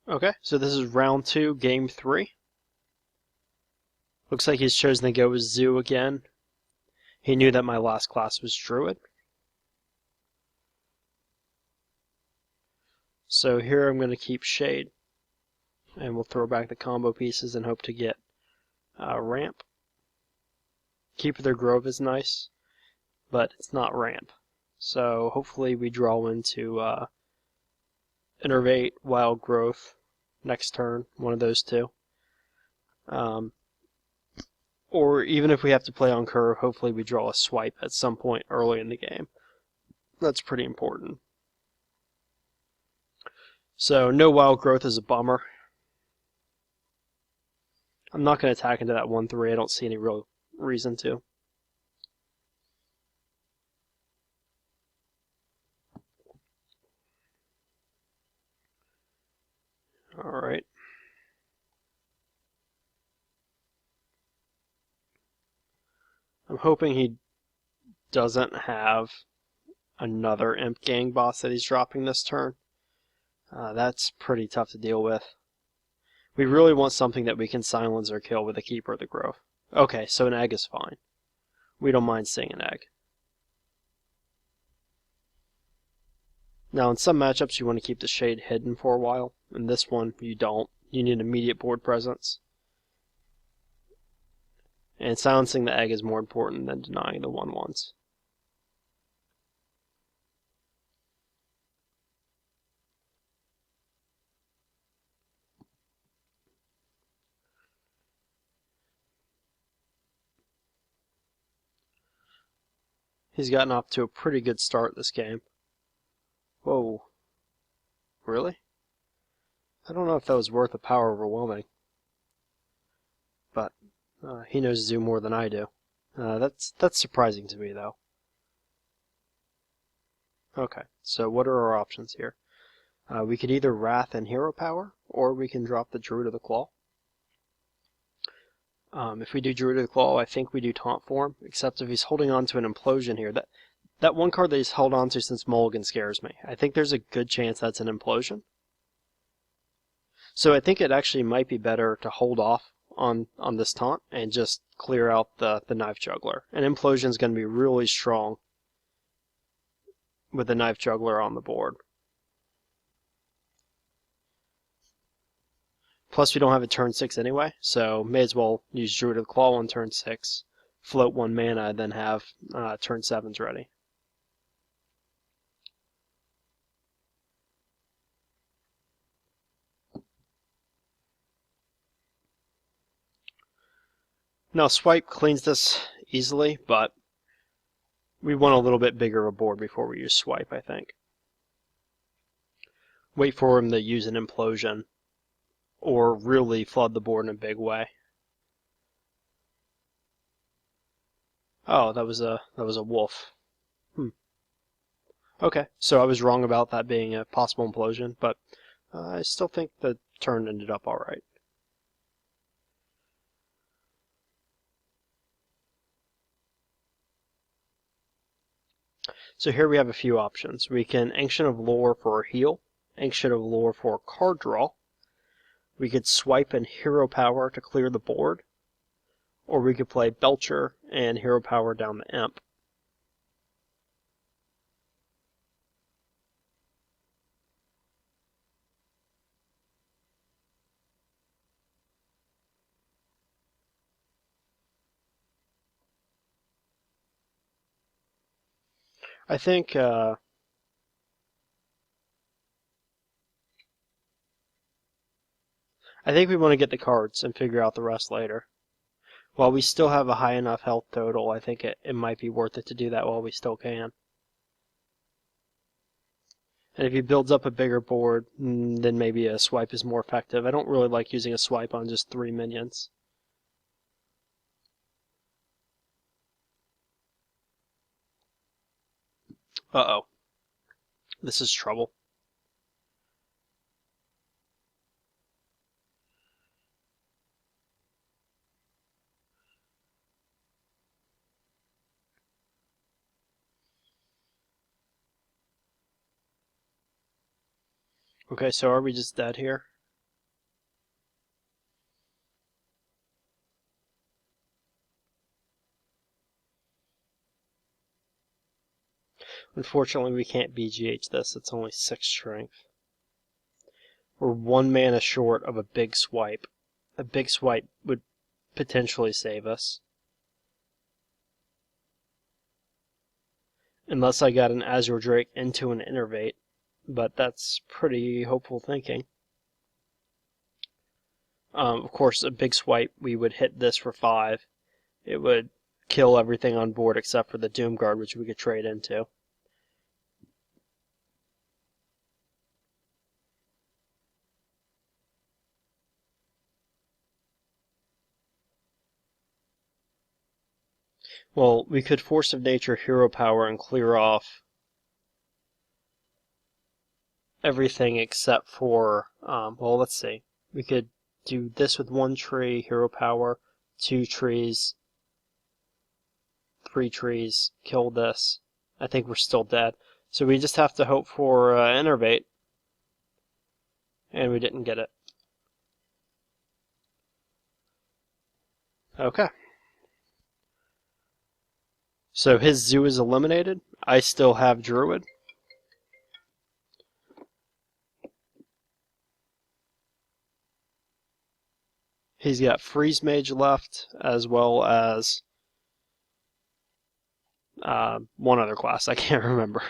Okay, so this is round 2, game 3. Looks like he's chosen to go with Zoo again. He knew that my last class was Druid. So here I'm going to keep Shade. And we'll throw back the combo pieces and hope to get Ramp. Keep their Grove is nice, but it's not Ramp. So hopefully we draw into Innervate, Wild Growth next turn, one of those two. Or even if we have to play on curve, hopefully we draw a swipe at some point early in the game. That's pretty important. So no Wild Growth is a bummer. I'm not going to attack into that 1/3. I don't see any real reason to. Alright. I'm hoping he doesn't have another Imp Gang boss that he's dropping this turn. That's pretty tough to deal with. We really want something that we can silence or kill with a Keeper of the Grove. Okay, so an egg is fine. We don't mind seeing an egg. Now in some matchups you want to keep the Shade hidden for a while. In this one you don't. You need immediate board presence. And silencing the egg is more important than denying the 1/1s. He's gotten off to a pretty good start this game. Whoa. Really? I don't know if that was worth the power overwhelming. But he knows Zoo more than I do. That's surprising to me, though. Okay, so what are our options here? We could either Wrath and Hero Power, or we can drop the Druid of the Claw. If we do Druid of the Claw, I think we do Taunt Form, except if he's holding on to an Implosion here. That one card that he's held on to since Mulligan scares me. I think there's a good chance that's an Implosion. So I think it actually might be better to hold off on this taunt and just clear out the Knife Juggler. An Implosion is going to be really strong with the Knife Juggler on the board. Plus we don't have a turn 6 anyway, so may as well use Druid of the Claw on turn 6, float 1 mana, then have turn 7s ready. Now Swipe cleans this easily, but we want a little bit bigger of a board before we use Swipe, I think. Wait for him to use an Implosion, or really flood the board in a big way. Oh, that was a wolf. Okay, so I was wrong about that being a possible Implosion, but I still think the turn ended up alright. So here we have a few options. We can Ancient of Lore for a heal, Ancient of Lore for a card draw. We could Swipe and Hero Power to clear the board, or we could play Belcher and Hero Power down the Imp. I think we want to get the cards and figure out the rest later. While we still have a high enough health total, I think it might be worth it to do that while we still can. And if he builds up a bigger board, then maybe a Swipe is more effective. I don't really like using a Swipe on just 3 minions. Uh-oh. This is trouble. Okay, so are we just dead here? Unfortunately, we can't BGH this. It's only 6 strength. We're 1 mana short of a big swipe. A big swipe would potentially save us. Unless I got an Azure Drake into an Innervate, but that's pretty hopeful thinking. Of course, a big swipe, we would hit this for 5. It would kill everything on board except for the Doomguard, which we could trade into. Well, we could Force of Nature Hero Power and clear off everything except for, well, let's see. We could do this with 1 tree, Hero Power, 2 trees, 3 trees, kill this. I think we're still dead. So we just have to hope for Innervate. And we didn't get it. Okay. So his zoo is eliminated. I still have Druid. He's got Freeze Mage left, as well as one other class. I can't remember.